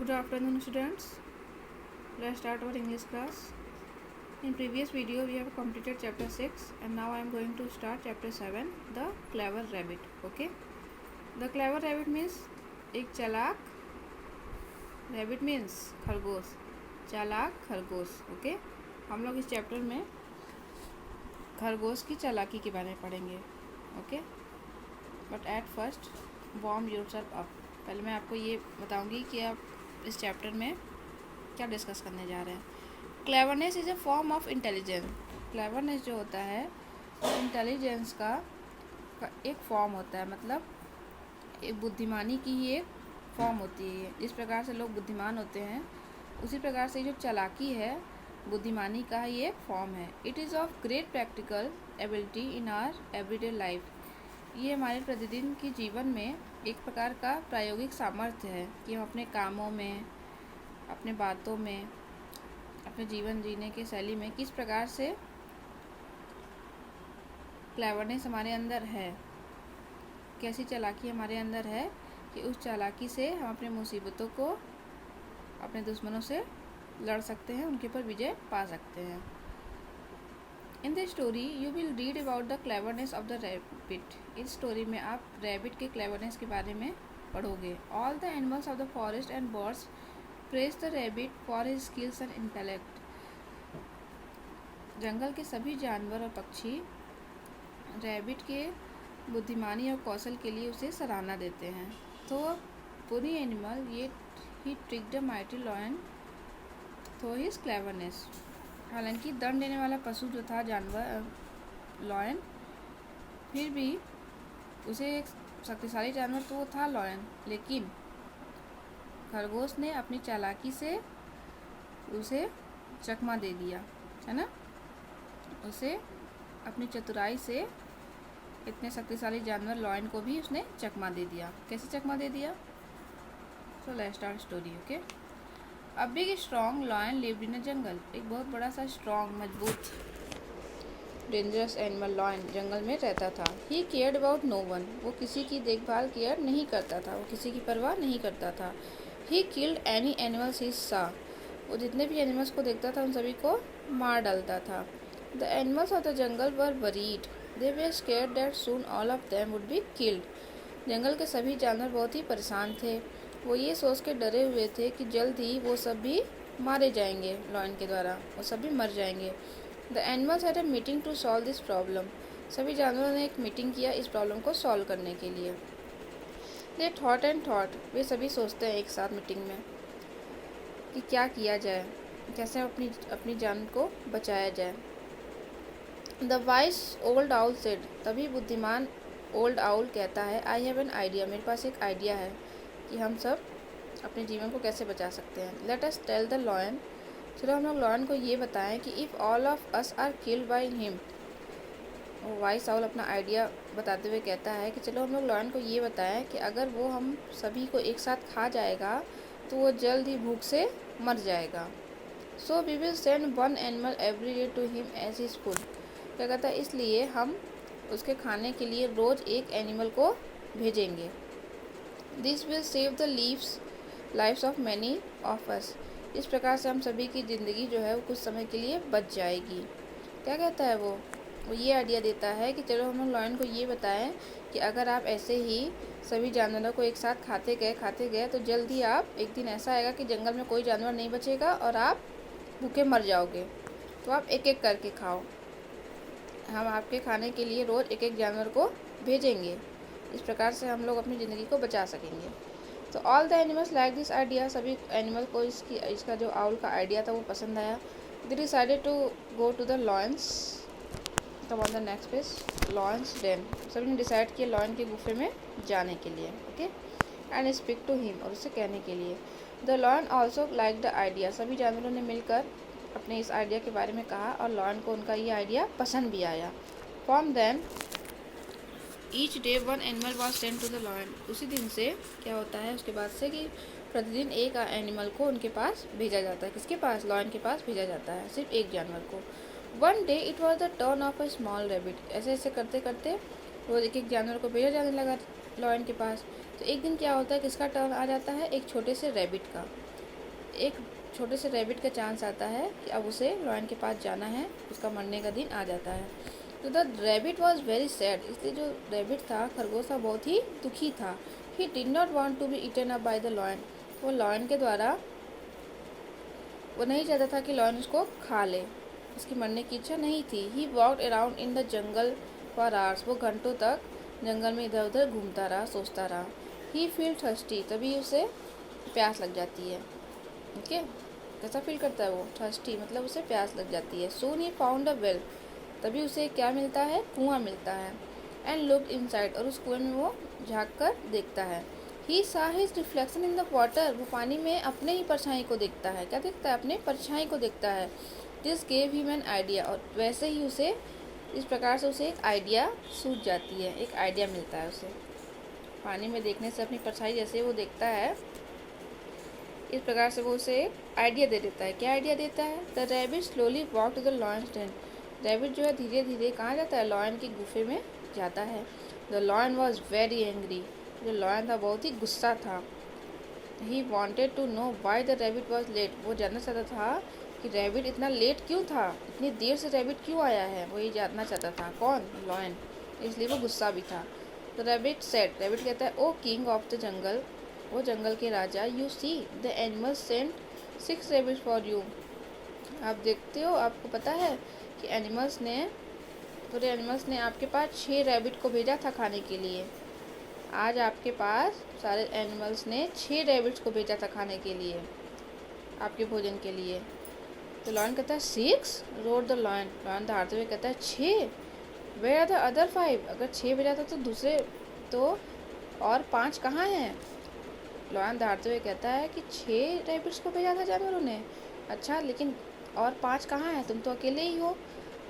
Good afternoon, students. Let's start our English class. In previous video we have completed chapter 6 and now I am going to start chapter 7, the clever rabbit. Okay, the clever rabbit means एक चालाक, rabbit means खरगोश, चालाक खरगोश. Okay, हम लोग इस chapter में खरगोश की चालाकी के बारे में पढ़ेंगे. Okay, but at first warm yourself up. पहले मैं आपको ये बताऊंगी कि आप इस चैप्टर में क्या डिस्कस करने जा रहे हैं. Cleverness is a form of intelligence. Cleverness जो होता है इंटेलिजेंस का एक फॉर्म होता है, मतलब एक बुद्धिमानी की ही एक फॉर्म होती है. जिस प्रकार से लोग बुद्धिमान होते हैं उसी प्रकार से जो चालाकी है बुद्धिमानी का ही एक फॉर्म है. It is of great practical ability in our everyday life. ये हमारे प्रतिदिन के जीवन में एक प्रकार का प्रायोगिक सामर्थ्य है कि हम अपने कामों में, अपने बातों में, अपने जीवन जीने की शैली में किस प्रकार से क्लेवरनेस हमारे अंदर है, कैसी चालाकी हमारे अंदर है कि उस चालाकी से हम अपने मुसीबतों को, अपने दुश्मनों से लड़ सकते हैं, उनके ऊपर विजय पा सकते हैं. In the story you will read about the cleverness of the rabbit. इस स्टोरी में आप रैबिट के क्लेवरनेस के बारे में पढ़ोगे. All the animals of the forest and birds praise the rabbit for his skills and intellect. जंगल के सभी जानवर और पक्षी रैबिट के बुद्धिमानी और कौशल के लिए उसे सराहना देते हैं. तो पूरी एनिमल ये he trick the mighty lion through his cleverness. हालांकि दंड देने वाला पशु जो था जानवर लॉयन, फिर भी उसे एक शक्तिशाली जानवर तो वो था लॉयन, लेकिन खरगोश ने अपनी चालाकी से उसे चकमा दे दिया, है ना. उसे अपनी चतुराई से इतने शक्तिशाली जानवर लॉयन को भी उसने चकमा दे दिया. कैसे चकमा दे दिया? So let's start story. Okay, a big strong lion lived in a jungle. एक बहुत बड़ा सा स्ट्रॉन्ग, मजबूत, डेंजरस एनिमल लॉयन जंगल में रहता था. ही केयर्ड अबाउट नो वन. वो किसी की देखभाल केयर नहीं करता था, वो किसी की परवाह नहीं करता था. ही किल्ड एनी एनिमल्स ही सा. वो जितने भी एनिमल्स को देखता था उन सभी को मार डालता था. The animals of the jungle were worried. They were scared that soon all of them would be killed. जंगल के सभी जानवर बहुत ही परेशान थे. वो ये सोच के डरे हुए थे कि जल्द ही वो सब भी मारे जाएंगे लॉयन के द्वारा, वो सब भी मर जाएंगे. The animals had a meeting to solve this problem. सभी जानवरों ने एक मीटिंग किया इस प्रॉब्लम को सॉल्व करने के लिए. They thought and thought. वे सभी सोचते हैं एक साथ मीटिंग में कि क्या किया जाए, कैसे अपनी जान को बचाया जाए. The vice old owl said. तभी बुद्धिमान ओल्ड आउल कहता है, आई हैव एन आइडिया. मेरे पास एक आइडिया है कि हम सब अपने जीवन को कैसे बचा सकते हैं. Let us tell the lion. चलो हम लोग लॉयन को ये बताएं कि if all of us are killed by him. Wise owl अपना आइडिया बताते हुए कहता है कि चलो हम लोग लॉयन को ये बताएं कि अगर वो हम सभी को एक साथ खा जाएगा तो वो जल्द ही भूख से मर जाएगा. So we will send one animal every day to him as his food. क्या कहता है, इसलिए हम उसके खाने के लिए रोज़ एक एनिमल को भेजेंगे. This will save the lives of many of us. इस प्रकार से हम सभी की ज़िंदगी जो है वो कुछ समय के लिए बच जाएगी. क्या कहता है वो ये आइडिया देता है कि चलो हम लोग लॉयन को ये बताएं कि अगर आप ऐसे ही सभी जानवरों को एक साथ खाते गए तो जल्द ही आप एक दिन ऐसा आएगा कि जंगल में कोई जानवर नहीं बचेगा और आप भूखे मर जाओगे. तो आप एक एक करके खाओ. हम आपके खाने के लिए रोज़ एक एक जानवर को भेजेंगे. इस प्रकार से हम लोग अपनी ज़िंदगी को बचा सकेंगे. तो all the animals like this idea. सभी एनिमल को इसका जो आउल का आइडिया था वो पसंद आया. They decided to go to the lions. Come on the next page. Lion's den. सभी ने डिसाइड किया लॉयन के गुफे में जाने के लिए. Okay, and speak to him. और उससे कहने के लिए. The lion also like the idea. सभी जानवरों ने मिलकर अपने इस आइडिया के बारे में कहा और लॉयन को उनका ये आइडिया पसंद भी आया. From them each day one animal was sent to the lion. उसी दिन से क्या होता है उसके बाद से कि प्रतिदिन एक एनिमल को उनके पास भेजा जाता है. किसके पास? लॉयन के पास भेजा जाता है, सिर्फ एक जानवर को. One day it was the turn of a small rabbit. ऐसे ऐसे करते करते रोज एक एक जानवर को भेजा जाने लगा लॉयन के पास. तो एक दिन क्या होता है, किसका टर्न आ जाता है? एक छोटे से रैबिट का. एक छोटे से रैबिट का चांस आता है कि अब उसे लॉयन के पास जाना है, उसका मरने का दिन आ जाता है। तो the rabbit was very sad, इसलिए जो रैबिट था, खरगोश था, बहुत ही दुखी था। He did not want to be eaten up by the lion, वो लॉयन के द्वारा वो नहीं चाहता था कि लॉयन उसको खा ले, उसकी मरने की इच्छा नहीं थी। He walked around in the jungle for hours, वो घंटों तक जंगल में इधर उधर घूमता रहा, सोचता रहा। ही फील थर्स्टी, तभी उसे प्यास लग जाती है। ओके, कैसा फील करता है वो? थर्स्टी मतलब उसे प्यास लग जाती है। सून ही फाउंड अ वेल, तभी उसे क्या मिलता है? कुआं मिलता है। एंड लुक्ड इनसाइड, और उस कुएं में वो झाँक कर देखता है। He saw his reflection in the water, वो पानी में अपने ही परछाई को देखता है। क्या देखता है? अपने परछाई को देखता है। This gave him an idea, और वैसे ही उसे, इस प्रकार से उसे एक आइडिया सूझ जाती है, एक आइडिया मिलता है उसे। पानी में देखने से अपनी परछाई जैसे वो देखता है, इस प्रकार से वो उसे एक आइडिया दे देता है। क्या आइडिया देता है? The rabbit slowly walk to the lion's den, rabbit जो है धीरे धीरे कहाँ जाता है? लॉयन की गुफे में जाता है। The lion was very angry, जो लॉयन था बहुत ही गुस्सा था। He wanted to know why the rabbit was late, वो जानना चाहता था कि रैबिट इतना लेट क्यों था, इतनी देर से रैबिट क्यों आया है, वो ये जानना चाहता था। कौन? लॉयन, इसलिए वो गुस्सा भी था। तो रैबिट सेड, रैबिट कहता है, O king of the jungle, वो जंगल के राजा, you see the animals sent 6 rabbits for you, आप देखते हो, आपको पता है कि पूरे एनिमल्स ने आपके पास 6 रैबिट को भेजा था खाने के लिए। आज आपके पास सारे एनिमल्स ने 6 रैबिट्स को भेजा था खाने के लिए, आपके भोजन के लिए। तो लॉयन कहता है 6, रोड द लॉयन, लॉयन दहाड़ते हुए कहता है 6, वेयर आर द अदर 5, अगर 6 भेजा था तो दूसरे तो और 5 कहाँ हैं? लॉयन दहाड़ते हुए कहता है कि 6 रैबिट्स को भेजा था जानवरों ने, अच्छा लेकिन और 5 कहाँ हैं? तुम तो अकेले ही हो।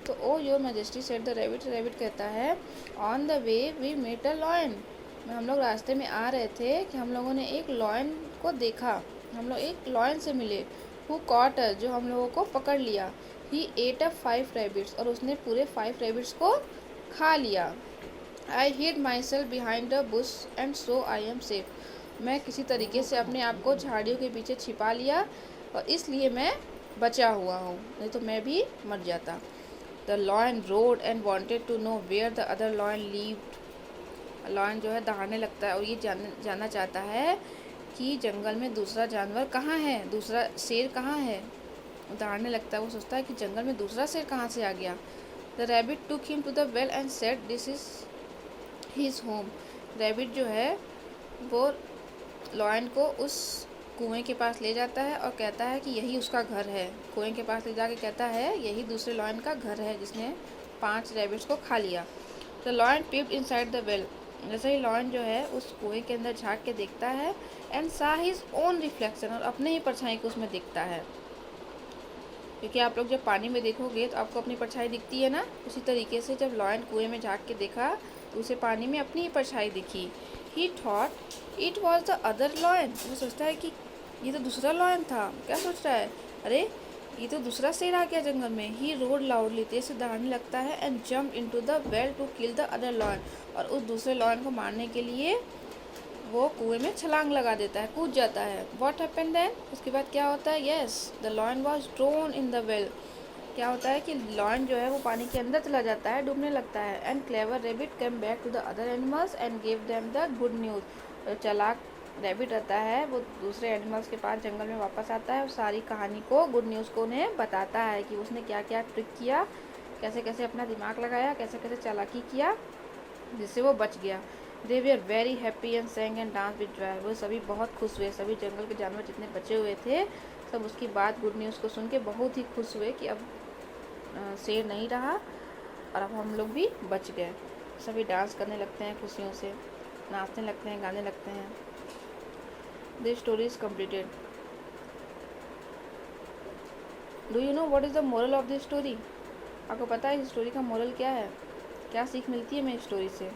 तो O your majesty said the rabbit, rabbit कहता है, on the way we met a lion, हम लोग रास्ते में आ रहे थे कि हम लोगों ने एक लॉयन को देखा, हम लोग एक लॉयन से मिले। हु कॉट अस, जो हम लोगों को पकड़ लिया। ही एट अप 5 रैबिट्स, और उसने पूरे 5 रैबिट्स को खा लिया। I hid myself behind the bush and so I am safe, मैं किसी तरीके से अपने आप को झाड़ियों के पीछे छिपा लिया और इसलिए मैं बचा हुआ हूँ, नहीं तो मैं भी मर जाता। The lion roared and wanted to know where the other lion lived, lion जो है दहाड़ने लगता है और ये जानना चाहता है कि जंगल में दूसरा जानवर कहाँ है, दूसरा शेर कहाँ है। दहाड़ने लगता है, वो सोचता है कि जंगल में दूसरा शेर कहाँ से आ गया। The rabbit took him to the well and said this is his home, rabbit जो है वो लॉयन को उस कुएं के पास ले जाता है और कहता है कि यही उसका घर है। कुएं के पास ले जाके कहता है यही दूसरे लॉयन का घर है जिसने 5 रैबिट्स को खा लिया। The lion peeped inside the well, जैसे ही लॉयन जो है उस कुएं के अंदर झाँक के देखता है, एंड सा हिज ओन रिफ्लेक्शन, और अपने ही परछाई को उसमें दिखता है। क्योंकि आप लोग जब पानी में देखोगे तो आपको अपनी परछाई दिखती है ना, उसी तरीके से जब लॉयन कुएं में झाँक के देखा तो उसे पानी में अपनी ही परछाई दिखी। ही thought it was the other lion, वो सोचता है कि ये तो दूसरा लॉयन था। क्या सोच रहा है? अरे ये तो दूसरा शेर आ गया जंगल में। ही रोड लाउडली, तेज से दहाड़ने लगता है, and jump into the well to kill the other lion, और उस दूसरे लॉयन को मारने के लिए वो कुएं में छलांग लगा देता है, कूद जाता है। व्हाट हैपेंड देन, उसके बाद क्या होता है? Yes, the lion was drone in the well, क्या होता है कि लॉयन जो है वो पानी के अंदर चला जाता है, डूबने लगता है। And clever rabbit come back to the other animals and give them the good news, चालाक रैबिट रहता है वो दूसरे एनिमल्स के पास जंगल में वापस आता है और सारी कहानी को, गुड न्यूज़ को उन्हें बताता है कि उसने क्या क्या ट्रिक किया, कैसे कैसे अपना दिमाग लगाया, कैसे कैसे चालाकी किया जिससे वो बच गया। They we are very happy and sang and dance with joy, वो सभी बहुत खुश हुए, सभी जंगल के जानवर जितने बचे हुए थे सब उसकी बात, गुड न्यूज़ को सुन के बहुत ही खुश हुए कि अब शेर नहीं रहा और अब हम लोग भी बच गए। सभी डांस करने लगते हैं, खुशियों से नाचने लगते हैं, गाने लगते हैं। This story is completed. Do you know what is the moral of this story, आपको पता है इस स्टोरी का मोरल क्या है? क्या सीख मिलती है मेरी स्टोरी से?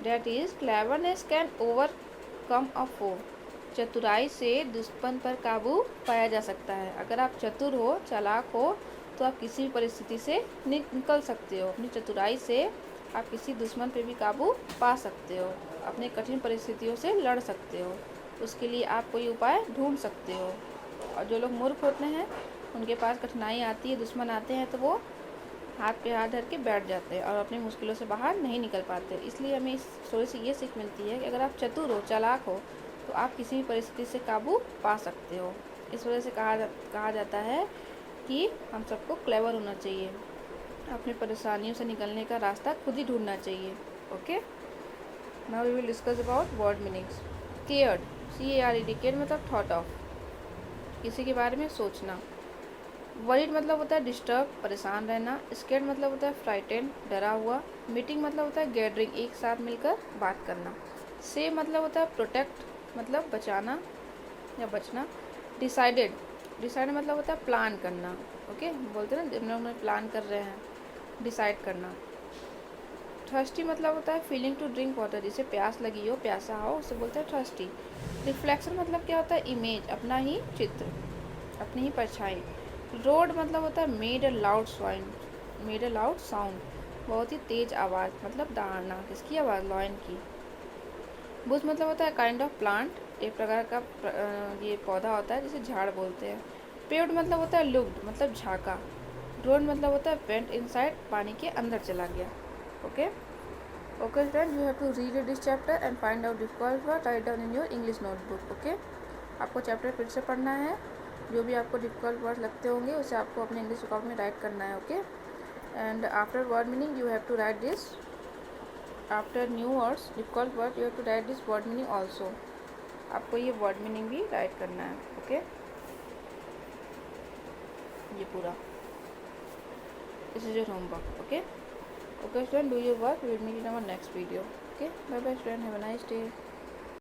That is cleverness can overcome a foe, चतुराई से दुश्मन पर काबू पाया जा सकता है। अगर आप चतुर हो, चालाक हो, तो आप किसी भी परिस्थिति से निकल सकते हो। अपनी चतुराई से आप किसी दुश्मन पे भी काबू पा सकते हो, अपने कठिन परिस्थितियों से लड़ सकते हो, उसके लिए आप कोई उपाय ढूंढ सकते हो। और जो लोग मूर्ख होते हैं उनके पास कठिनाई आती है, दुश्मन आते हैं तो वो हाथ पे हाथ धर के बैठ जाते हैं और अपनी मुश्किलों से बाहर नहीं निकल पाते। इसलिए हमें इस स्टोरी से ये सीख मिलती है कि अगर आप चतुर हो, चालाक हो, तो आप किसी भी परिस्थिति से काबू पा सकते हो। इस वजह से कहा जाता है कि हम सबको क्लेवर होना चाहिए, अपनी परेशानियों से निकलने का रास्ता खुद ही ढूंढना चाहिए। Okay, now we will discuss about word meanings. Cared, CARED, care मतलब थॉट ऑफ, किसी के बारे में सोचना। वरीड मतलब होता है डिस्टर्ब, परेशान रहना। स्केर्ड मतलब होता है फ्राइटेंड, डरा हुआ। मीटिंग मतलब होता है गैदरिंग, एक साथ मिलकर बात करना। सेव मतलब होता है प्रोटेक्ट, मतलब बचाना या बचना। डिसाइडेड, डिसाइड मतलब होता है प्लान करना। ओके, बोलते हैं ना हम लोग प्लान कर रहे हैं, डिसाइड करना। थर्स्टी मतलब होता है फीलिंग टू ड्रिंक वाटर, जिसे प्यास लगी हो, प्यासा हो, उसे बोलते हैं थर्स्टी। रिफ्लेक्शन मतलब क्या होता है इमेज, अपना ही चित्र, अपनी ही परछाई। रोड मतलब होता है made a loud sound, made a loud sound, बहुत ही तेज आवाज़, मतलब दहाड़ना। किसकी आवाज़? लॉयन की। बुश मतलब होता है काइंड ऑफ प्लांट, एक प्रकार का ये पौधा होता है जिसे झाड़ बोलते हैं। पेव्ड मतलब होता है लुक्ड, मतलब झाँका। ड्रोन मतलब होता है वेंट इनसाइड, पानी के अंदर चला गया। Okay okay student, you have to read this chapter and find out difficult word, write down in your English notebook. Okay, आपको चैप्टर फिर से पढ़ना है, जो भी आपको डिफिकल्ट वर्ड लगते होंगे उसे आपको अपने इंग्लिश बुक में राइट करना है। Okay, and after word meaning you have to write this, after new words difficult word you have to write this word meaning also. आपको ये वर्ड मीनिंग भी राइट करना है। ओके, ये पूरा, this is your homework. Okay okay student, do your work, we will meet in our next video. Okay, bye bye student, have a nice day.